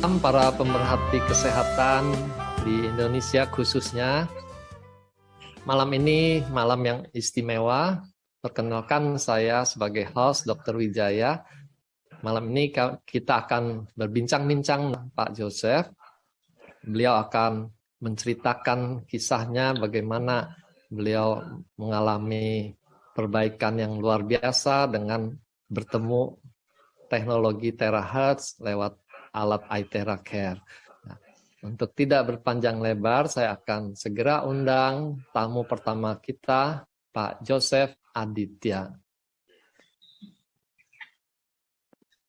Para pemerhati kesehatan di Indonesia khususnya. Malam ini malam yang istimewa. Perkenalkan saya sebagai host Dr. Wijaya. Malam ini kita akan berbincang-bincang dengan Pak Joseph. Beliau akan menceritakan kisahnya bagaimana beliau mengalami perbaikan yang luar biasa dengan bertemu teknologi terahertz lewat alat iTera Care. Nah, untuk tidak berpanjang lebar, saya akan segera undang tamu pertama kita, Pak Joseph Aditya.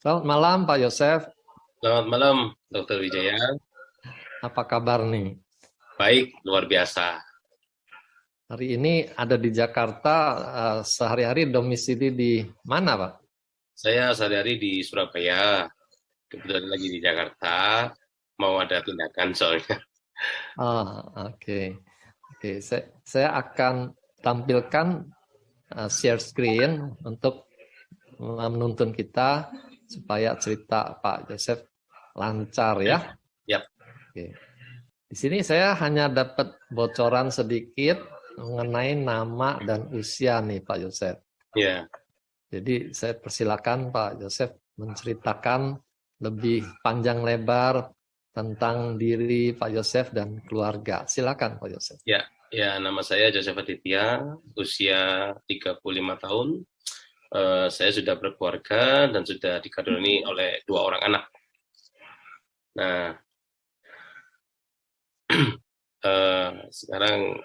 Selamat malam, Pak Joseph. Selamat malam, Dr. Wijaya. Apa kabar nih? Baik, luar biasa. Hari ini ada di Jakarta, sehari-hari domisili di mana, Pak? Saya sehari-hari di Surabaya, kebetulan lagi di Jakarta, mau ada tindakan soalnya. Oke. Saya akan tampilkan share screen untuk menuntun kita supaya cerita Pak Joseph lancar ya. Yap. Oke. Di sini saya hanya dapat bocoran sedikit mengenai nama dan usia nih Pak Joseph. Ya. Jadi saya persilakan Pak Joseph menceritakan lebih panjang lebar tentang diri Pak Joseph dan keluarga. Silakan Pak Joseph. Ya, nama saya Joseph Aditya, usia 35 tahun. Saya sudah berkeluarga dan sudah dikaruniai oleh 2 orang anak. Nah, sekarang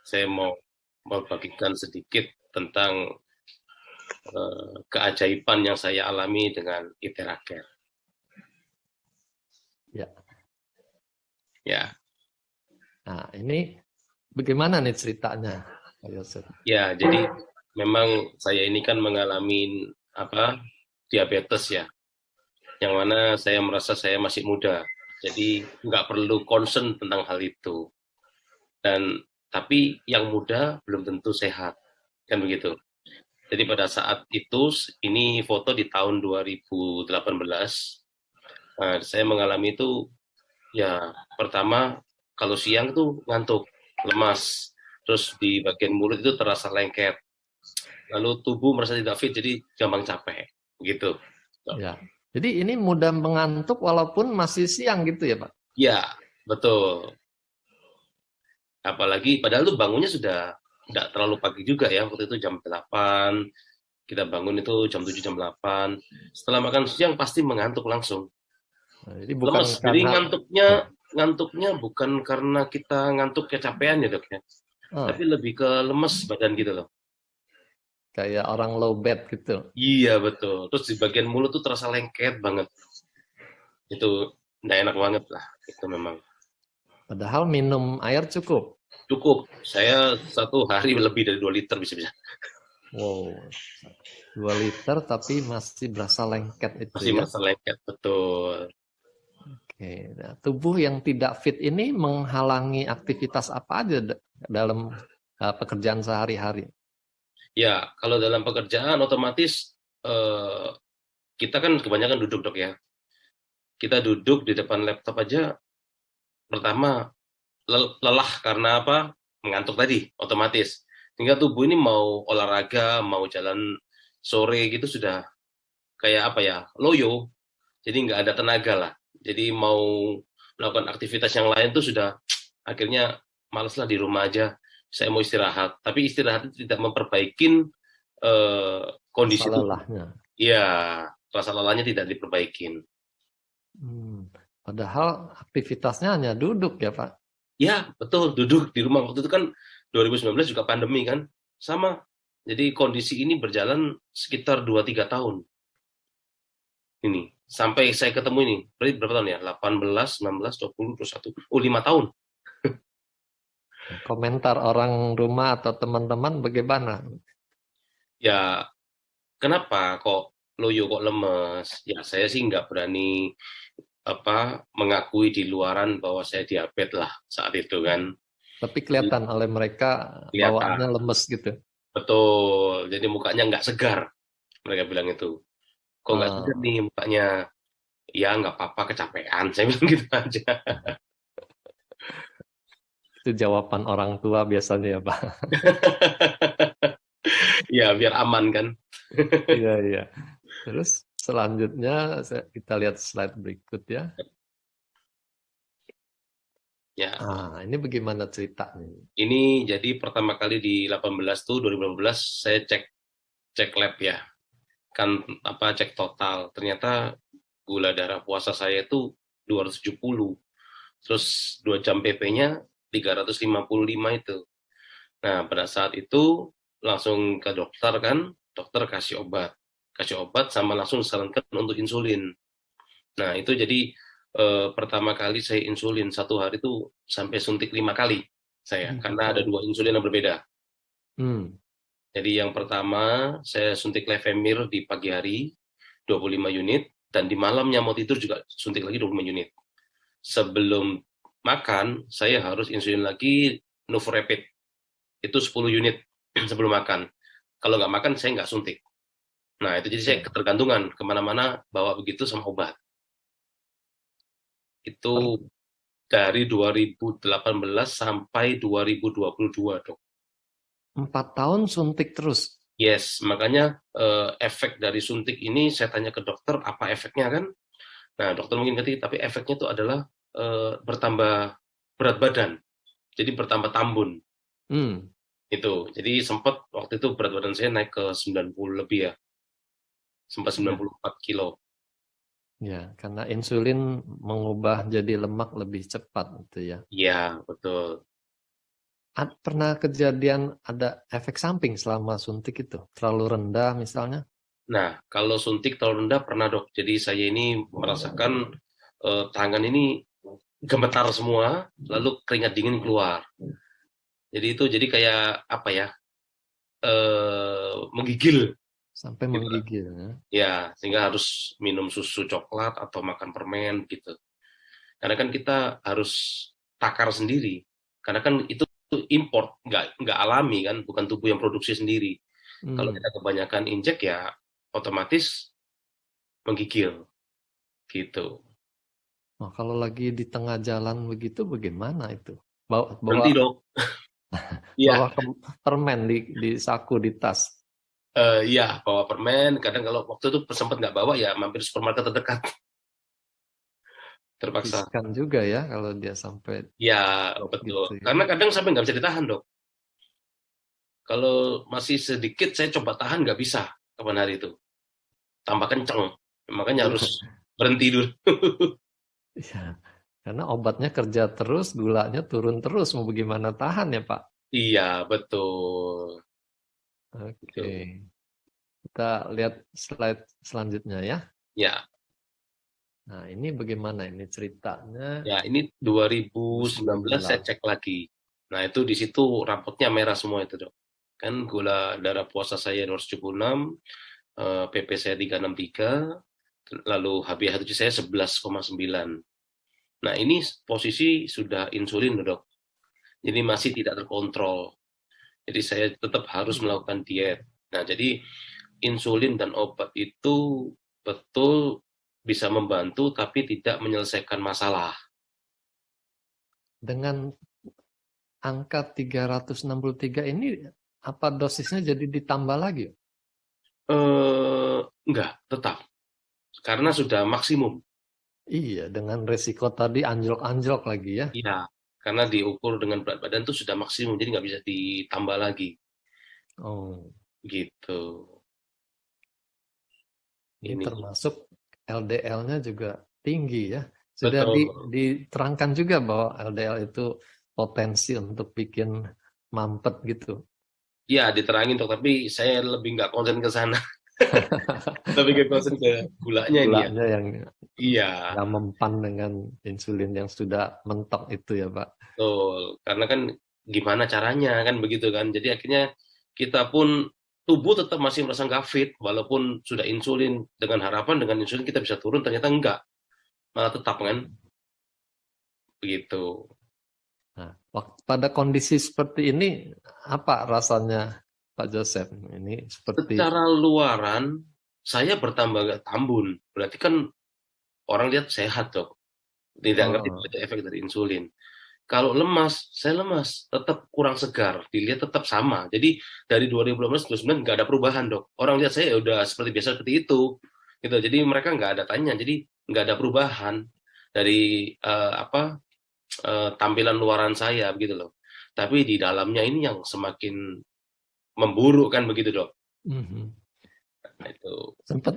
saya mau bagikan sedikit tentang keajaiban yang saya alami dengan iTera Care. Ya. Nah, ini bagaimana nih ceritanya, Pak Yosef? Ya, jadi memang saya ini kan mengalami diabetes ya, yang mana saya merasa saya masih muda, jadi nggak perlu concern tentang hal itu. Tapi yang muda belum tentu sehat, kan begitu. Jadi pada saat itu, ini foto di tahun 2018, saya mengalami itu, ya pertama kalau siang tuh ngantuk, lemas, terus di bagian mulut itu terasa lengket, lalu tubuh merasa tidak fit, jadi gampang capek, gitu. Ya, jadi ini mudah mengantuk walaupun masih siang gitu ya Pak? Ya, betul. Apalagi padahal tuh bangunnya sudah tidak terlalu pagi juga ya, waktu itu jam 8, kita bangun itu jam 7, jam 8. Setelah makan siang pasti mengantuk langsung. Jadi bukan Lemes. Jadi karena ngantuknya bukan karena kita ngantuk kecapean ya dok ya, tapi lebih ke lemes badan gitu loh. Kayak orang low bed gitu. Iya betul. Terus di bagian mulut tuh terasa lengket banget. Itu nggak enak banget lah. Itu memang. Padahal minum air cukup. Cukup. Saya satu hari lebih dari 2 liter bisa-bisa. Wow, 2 liter tapi masih berasa lengket itu masih ya? Masih merasa lengket, betul. Oke, nah, tubuh yang tidak fit ini menghalangi aktivitas apa aja dalam pekerjaan sehari-hari? Ya, kalau dalam pekerjaan otomatis kita kan kebanyakan duduk dok ya. Kita duduk di depan laptop aja, pertama lelah karena apa? Mengantuk tadi, otomatis. Sehingga tubuh ini mau olahraga, mau jalan sore gitu sudah kayak apa ya, loyo. Jadi nggak ada tenaga lah. Jadi mau melakukan aktivitas yang lain tuh sudah akhirnya males lah, di rumah aja. Saya mau istirahat. Tapi istirahat itu tidak memperbaikin kondisi tubuh. Iya, rasa lelahnya tidak diperbaikin. Padahal aktivitasnya hanya duduk ya Pak? Ya, betul, duduk di rumah. Waktu itu kan 2019 juga pandemi kan, sama. Jadi kondisi ini berjalan sekitar 2-3 tahun. Ini, sampai saya ketemu ini, berarti berapa tahun ya? 18, 19, 20, 21, 5 tahun. Komentar orang rumah atau teman-teman bagaimana? Ya, kenapa kok loyo, kok lemes? Ya, saya sih nggak berani mengakui di luaran bahwa saya diabetes lah saat itu kan. Tapi kelihatan oleh mereka bawaannya lemes gitu. Betul, jadi mukanya nggak segar. Mereka bilang itu. Kok nggak segar nih mukanya? Ya nggak apa-apa kecapean, saya bilang gitu aja. Itu jawaban orang tua biasanya ya Pak. Ya biar aman kan. Iya, iya. Terus selanjutnya kita lihat slide berikut ya. Ya, Ini bagaimana ceritanya? ini jadi pertama kali di 18 tuh 2018 saya cek cek lab ya. Kan apa cek total. Ternyata gula darah puasa saya itu 270. Terus 2 jam PP-nya 355 itu. Nah, pada saat itu langsung ke dokter kan, dokter kasih obat. Kasih obat sama langsung disarankan untuk insulin. Nah, itu jadi pertama kali saya insulin satu hari itu sampai suntik 5 kali saya, karena ada Oh. 2 insulin yang berbeda. Hmm. Jadi yang pertama saya suntik Levemir di pagi hari 25 unit dan di malamnya mau tidur juga suntik lagi 25 unit. Sebelum makan saya harus insulin lagi Novorapid itu 10 unit sebelum makan. Kalau nggak makan saya nggak suntik. Nah itu jadi saya Ya. ketergantungan kemana-mana bawa begitu sama obat. Per- Itu dari 2018 sampai 2022 dok. 4 tahun suntik terus. Yes, makanya efek dari suntik ini saya tanya ke dokter apa efeknya kan? Nah dokter mungkin ngerti, tapi efeknya itu adalah bertambah berat badan, jadi bertambah tambun Hmm. itu. Jadi sempat waktu itu berat badan saya naik ke 90 lebih ya, sempat Ya. 94 kilo. Ya, karena insulin mengubah jadi lemak lebih cepat gitu ya. Iya, betul. Pernah kejadian ada efek samping selama suntik itu? Terlalu rendah misalnya? Nah, kalau suntik terlalu rendah pernah dok. Jadi saya ini merasakan tangan ini gemetar semua, lalu keringat dingin keluar. Jadi itu jadi kayak apa ya? Menggigil Sampai gitu. menggigil ya. Ya, sehingga harus minum susu coklat atau makan permen gitu. Karena kan kita harus takar sendiri. Karena kan itu import, nggak alami kan, bukan tubuh yang produksi sendiri. Kalau Hmm. kita kebanyakan injek ya otomatis menggigil gitu. Nah, kalau lagi di tengah jalan begitu bagaimana itu? Bawa bawa Berhenti dong. Iya, bawa permen di saku di tas. iya bawa permen. Kadang kalau waktu itu sempat nggak bawa ya mampir supermarket terdekat. Terpaksa. Riskan juga ya kalau dia sampai Ya drop betul. gitu ya. Karena kadang sampai nggak bisa ditahan dok. Kalau masih sedikit saya coba tahan nggak bisa kapan hari itu. Tambah kenceng. Makanya harus berhenti dulu. Iya, karena obatnya kerja terus, gulanya turun terus, mau bagaimana tahan ya Pak? Iya betul. Oke, Gitu. kita lihat slide selanjutnya ya. Ya, Nah, ini bagaimana ini ceritanya? ya ini 2019 saya 19. cek lagi. Nah itu di situ rapotnya merah semua itu dok. Kan gula darah puasa saya 276, PP saya 363, lalu HbA1c saya 11,9. Nah ini posisi sudah insulin dok. Jadi masih tidak terkontrol. Jadi saya tetap harus melakukan diet. Nah jadi insulin dan obat itu betul bisa membantu tapi tidak menyelesaikan masalah. Dengan angka 363 ini, apa dosisnya jadi ditambah lagi? Enggak, tetap. Karena sudah maksimum. Iya, dengan resiko tadi anjlok-anjlok lagi ya. Iya, karena diukur dengan berat badan itu sudah maksimum, jadi nggak bisa ditambah lagi. Oh, Gitu. ini Ini termasuk LDL-nya juga tinggi ya. Sudah betul. diterangkan juga bahwa LDL itu potensi untuk bikin mampet gitu. Ya, diterangin dok, tapi saya lebih nggak konsen ke sana. Lebih ke konsen ke gulanya ini ya. Gulanya yang Iya, nggak mempan dengan insulin yang sudah mentok itu ya Pak. betul. Karena kan gimana caranya kan begitu kan. Jadi akhirnya kita pun tubuh tetap masih merasa nggak fit walaupun sudah insulin dengan harapan dengan insulin kita bisa turun ternyata enggak malah tetap kan begitu. Nah, pada kondisi seperti ini, apa rasanya Pak Joseph? Ini seperti, Secara luaran saya bertambah tambun berarti kan orang lihat sehat dok, tidak ngerti Oh. itu efek dari insulin. Kalau lemas, saya lemas, tetap kurang segar, dilihat tetap sama. Jadi dari 2018 ke 2029 nggak ada perubahan dok. Orang lihat saya ya udah seperti biasa seperti itu, gitu. Jadi mereka nggak ada tanya, jadi nggak ada perubahan dari tampilan luaran saya begitu loh. Tapi di dalamnya ini yang semakin memburuk kan begitu dok. Mhm. Nah, itu. Sempat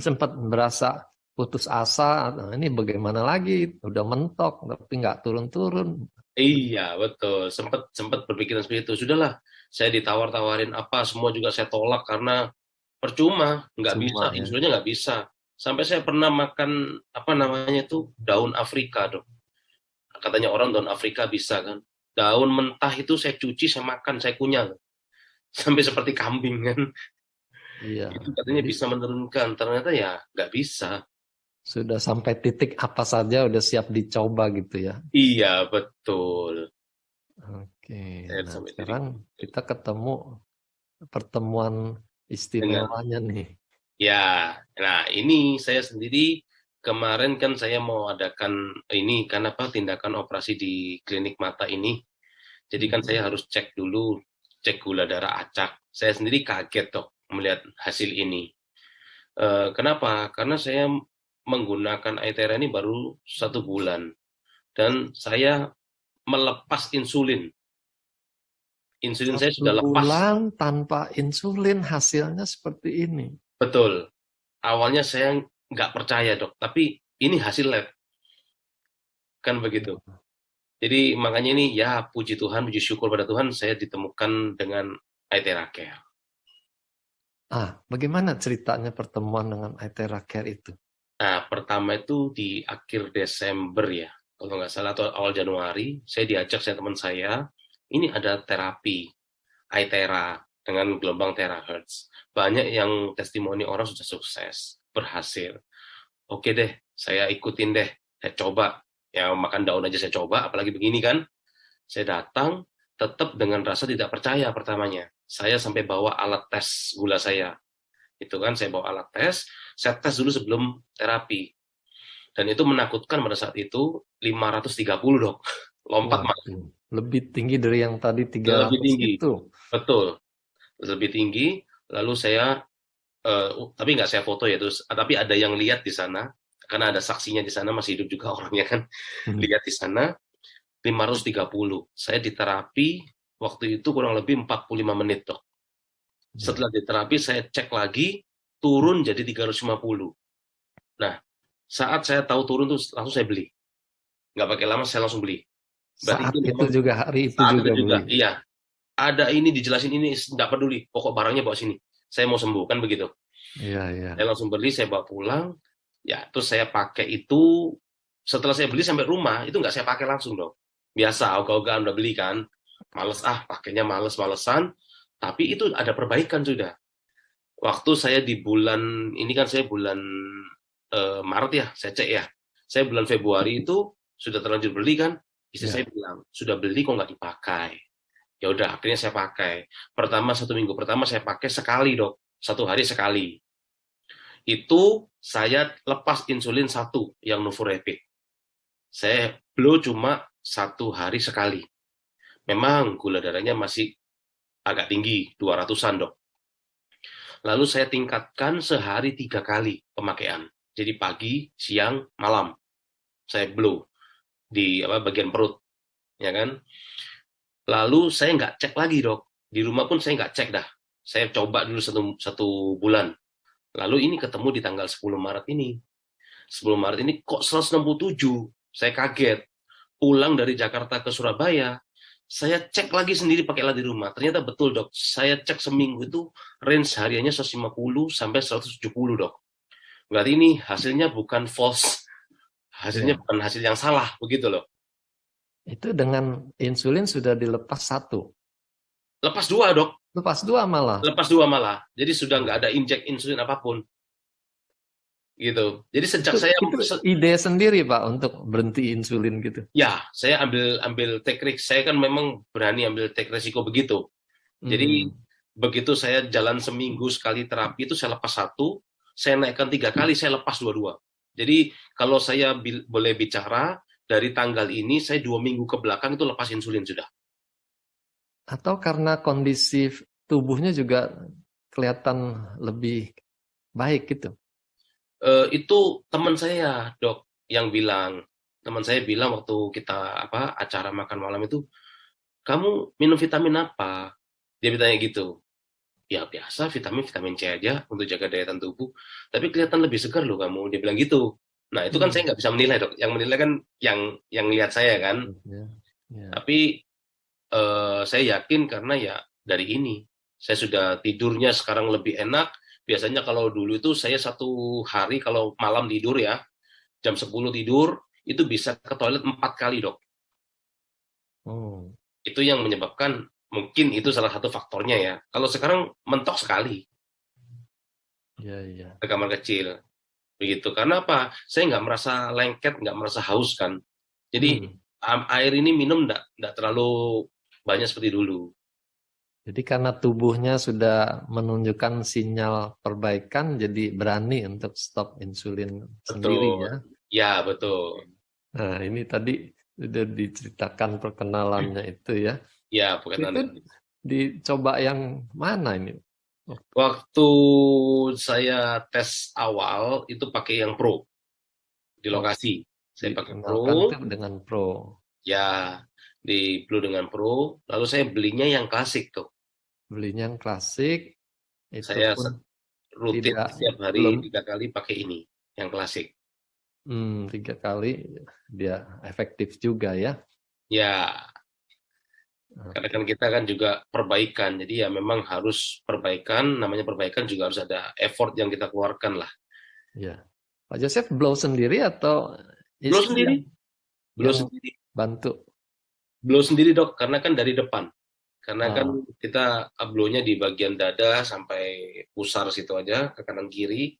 sempat berasa putus asa. Nah, ini bagaimana lagi? Udah mentok tapi nggak turun-turun. Iya betul, sempat sempat berpikiran seperti itu. Sudahlah, saya ditawar-tawarin apa, semua juga saya tolak karena percuma, nggak bisa, Semua ya. insulinnya nggak bisa. Sampai saya pernah makan apa namanya itu daun Afrika dok. Katanya orang daun Afrika bisa kan. Daun mentah itu saya cuci, saya makan, saya kunyah. Sampai seperti kambing kan. Iya. Itu katanya Jadi bisa menurunkan, ternyata ya nggak bisa. sudah sampai titik apa saja udah siap dicoba gitu ya. Iya betul. Oke. Saya Nah, sampai titik sekarang kita ketemu pertemuan dengan istimewanya nih. ya. Nah ini saya sendiri kemarin kan saya mau adakan ini kan apa tindakan operasi di klinik mata ini. Jadi kan saya harus cek dulu, cek gula darah acak. Saya sendiri kaget dok melihat hasil ini. Kenapa? Karena saya menggunakan Aithera ini baru 1 bulan dan saya melepas insulin. Insulin saya Satu sudah lepas. bulan tanpa insulin hasilnya seperti ini. Betul. Awalnya saya nggak percaya dok, tapi ini hasil lab kan begitu. Jadi makanya ini ya puji Tuhan, puji syukur pada Tuhan saya ditemukan dengan Aithera Care. Bagaimana ceritanya pertemuan dengan Aithera Care itu? Nah, pertama itu di akhir Desember ya, kalau nggak salah atau awal Januari, saya diajak sama teman saya, ini ada terapi Aithera dengan gelombang terahertz. Banyak yang testimoni orang sudah sukses, berhasil. Oke deh, saya ikutin deh, saya coba. Ya makan daun aja saya coba, apalagi begini kan. Saya datang, tetap dengan rasa tidak percaya pertamanya. Saya sampai bawa alat tes gula saya. Itu kan saya bawa alat tes, saya tes dulu sebelum terapi. Dan itu menakutkan pada saat itu 530 dok. Lompat mas. Waduh, lebih tinggi dari yang tadi Lebih 300 tinggi. itu. Betul. Lebih tinggi. Lalu saya, tapi nggak saya foto ya, terus, tapi ada yang lihat di sana, karena ada saksinya di sana, masih hidup juga orangnya kan, lihat di sana, 530. Saya diterapi, waktu itu kurang lebih 45 menit dok. Setelah diterapi, saya cek lagi, turun jadi 350. Nah, saat saya tahu turun tuh langsung saya beli. Nggak pakai lama, saya langsung beli. Berarti Saat itu itu memang juga, hari itu saat juga itu juga, beli. iya. Ada ini, dijelasin ini, nggak peduli. Pokok barangnya bawa sini. Saya mau sembuh, kan begitu. Iya, iya. Saya langsung beli, saya bawa pulang. Ya, terus saya pakai itu. Setelah saya beli sampai rumah, itu nggak saya pakai langsung dong. Biasa, ogah-ogahan udah beli kan. Males, pakainya males-malesan. Tapi itu ada perbaikan sudah. Waktu saya di bulan, ini kan saya bulan Maret ya, saya cek ya. Saya bulan Februari itu sudah terlanjur beli kan. Istri Ya. saya bilang, sudah beli kok nggak dipakai. Ya udah, akhirnya saya pakai. Pertama 1 minggu pertama saya pakai sekali dok, 1 hari sekali. Itu saya lepas insulin 1 yang Novorapid. Saya blow cuma 1 hari sekali. Memang gula darahnya masih agak tinggi, 200-an dok. Lalu saya tingkatkan sehari 3 kali pemakaian. Jadi pagi, siang, malam. Saya blow di bagian perut, ya kan? Lalu saya nggak cek lagi dok. Di rumah pun saya nggak cek dah. Saya coba dulu satu bulan. Lalu ini ketemu di tanggal 10 Maret ini. 10 Maret ini kok 167. Saya kaget. Pulang dari Jakarta ke Surabaya, saya cek lagi sendiri pakai alat di rumah. Ternyata betul dok. Saya cek seminggu itu range hariannya 150 sampai 170 dok. Berarti ini hasilnya bukan false. Hasilnya bukan hasil yang salah, begitu loh. Itu dengan insulin sudah dilepas 1. Lepas 2 dok. Lepas 2 malah. Lepas 2 malah. Jadi sudah nggak ada injek insulin apapun. Gitu. Jadi sejak saya ide sendiri Pak untuk berhenti insulin gitu. Ya, saya ambil take risk. Saya kan memang berani ambil take resiko begitu. Jadi begitu saya jalan seminggu sekali terapi itu saya lepas 1, saya naikkan 3 kali, saya lepas 2-2. Jadi kalau saya boleh bicara, dari tanggal ini saya 2 minggu ke belakang itu lepas insulin sudah. Atau karena kondisi tubuhnya juga kelihatan lebih baik gitu? Itu teman saya, Dok, yang bilang. Teman saya bilang waktu kita acara makan malam itu, kamu minum vitamin apa? Dia bertanya gitu. Ya biasa vitamin C aja untuk jaga daya tahan tubuh. Tapi kelihatan lebih segar loh kamu. Dia bilang gitu. Nah itu kan saya Hmm. nggak bisa menilai, Dok. Yang menilai kan yang lihat saya kan. Ya, ya. Tapi saya yakin karena ya dari ini. Saya sudah tidurnya sekarang lebih enak. Biasanya kalau dulu itu saya satu hari kalau malam tidur ya, jam 10 tidur, itu bisa ke toilet 4 kali, Dok. Oh, Itu yang menyebabkan, mungkin itu salah satu faktornya ya. Kalau sekarang mentok sekali ya, ya. ke kamar kecil. Begitu. Karena apa? Saya nggak merasa lengket, nggak merasa haus kan. Jadi Hmm. air ini minum nggak terlalu banyak seperti dulu. Jadi karena tubuhnya sudah menunjukkan sinyal perbaikan, jadi berani untuk stop insulin sendiri Betul. ya. Ya, betul. Nah, ini tadi sudah diceritakan perkenalannya itu ya. Ya, bukan Itu nanti. dicoba yang mana ini? Oh, Waktu saya tes awal itu pakai yang Pro di oh, lokasi. Saya pakai Pro, dikenalkan tuh dengan Pro. ya di Blue dengan Pro. Lalu saya belinya yang klasik tuh. Belinya yang klasik, itu Saya pun rutin tidak setiap hari belum 3 kali pakai ini, yang klasik. 3 kali dia efektif juga ya. Ya, karena kan Oke. kita kan juga perbaikan. Jadi ya memang harus perbaikan. Namanya perbaikan juga harus ada effort yang kita keluarkan lah. Ya. Pak Joseph blow sendiri atau Blow istri sendiri, blow yang sendiri, bantu? blow sendiri dok. Karena kan dari depan. Karena kan Ah, kita blow-nya di bagian dada sampai pusar situ aja ke kanan kiri.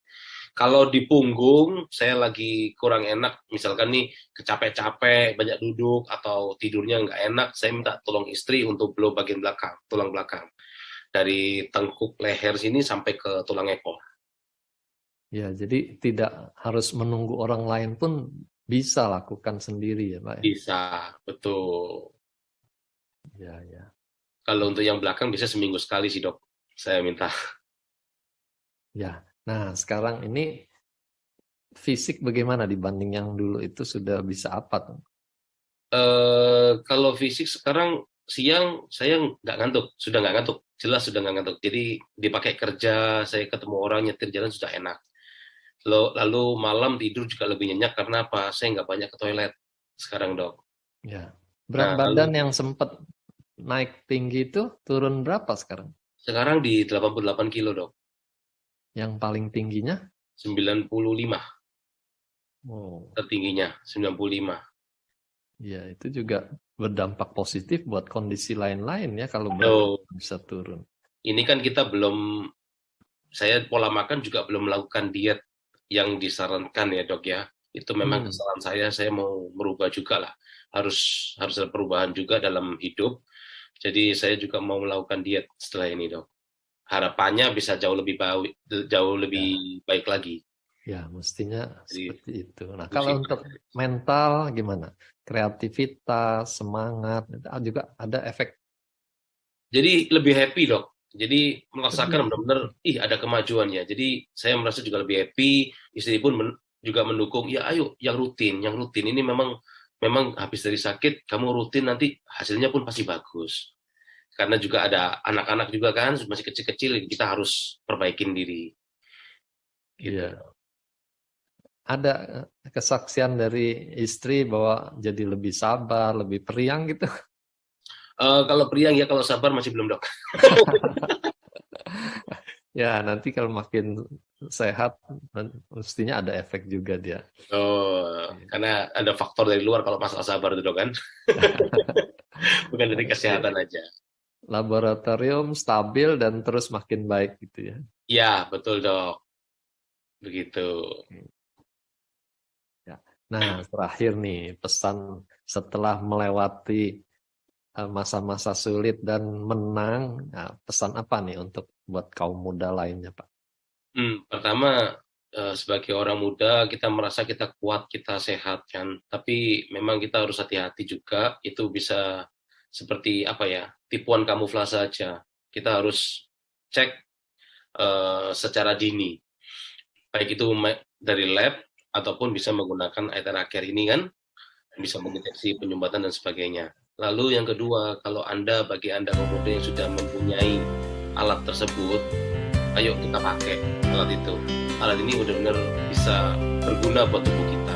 Kalau di punggung saya lagi kurang enak, misalkan nih kecapek-capek, banyak duduk atau tidurnya nggak enak, saya minta tolong istri untuk blow bagian belakang, tulang belakang. Dari tengkuk leher sini sampai ke tulang ekor. ya, jadi tidak harus menunggu orang lain pun bisa lakukan sendiri ya, Pak. Bisa, betul. Ya, ya, Kalau untuk yang belakang bisa seminggu sekali sih dok, saya minta. ya. Nah, sekarang ini fisik bagaimana dibanding yang dulu itu sudah bisa apa tuh? Kalau fisik sekarang siang saya nggak ngantuk, sudah nggak ngantuk, jelas sudah nggak ngantuk. Jadi dipakai kerja, saya ketemu orang nyetir jalan sudah enak. Lalu malam tidur juga lebih nyenyak karena apa? Saya nggak banyak ke toilet sekarang dok. Ya. Berat Nah badan lalu yang sempat naik tinggi itu turun berapa sekarang? sekarang di 88 kilo dok, Yang paling tingginya? 95 Oh, tertingginya 95. ya itu juga berdampak positif buat kondisi lain-lain ya kalau berat Oh, badan bisa turun. ini kan kita belum, saya pola makan juga belum melakukan diet yang disarankan ya dok ya. Itu memang Hmm, kesalahan saya mau merubah juga lah. Harus harus ada perubahan juga dalam hidup. Jadi saya juga mau melakukan diet setelah ini dok. Harapannya bisa jauh lebih ya, baik lagi. ya mestinya Jadi seperti itu. Nah, itu kalau sih. untuk mental gimana? Kreativitas, semangat, itu juga ada efek Jadi lebih happy dok. Jadi merasakan lebih. benar-benar, ih ada kemajuannya. Jadi saya merasa juga lebih happy. Istri pun juga mendukung. Ya ayo yang rutin, yang rutin. Ini memang memang habis dari sakit, kamu rutin nanti hasilnya pun pasti bagus. Karena juga ada anak-anak juga kan, masih kecil-kecil, kita harus perbaikin diri. Gitu. Iya. Ada kesaksian dari istri bahwa jadi lebih sabar, lebih periang gitu. Kalau priang ya, kalau sabar masih belum dok. Ya, nanti kalau makin sehat, mestinya ada efek juga dia. Oh, karena ada faktor dari luar kalau masalah sabar itu dok kan, bukan dari Oke. kesehatan aja. Laboratorium stabil dan terus makin baik gitu ya. Ya, betul dok. Begitu. Ya. Nah, terakhir nih pesan setelah melewati masa-masa sulit dan menang, nah, pesan apa nih untuk buat kaum muda lainnya, Pak? Pertama, sebagai orang muda kita merasa kita kuat, kita sehat kan. Tapi memang kita harus hati-hati juga. Itu bisa seperti apa ya, tipuan kamuflase saja. Kita harus cek secara dini. Baik itu dari lab ataupun bisa menggunakan ITR care ini kan, bisa mendeteksi penyumbatan dan sebagainya. Lalu yang kedua, kalau bagi Anda pemuda yang sudah mempunyai alat tersebut, ayo kita pakai alat itu. Alat ini benar-benar bisa berguna buat tubuh kita.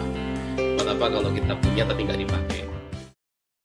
Buat apa kalau kita punya tapi nggak dipakai?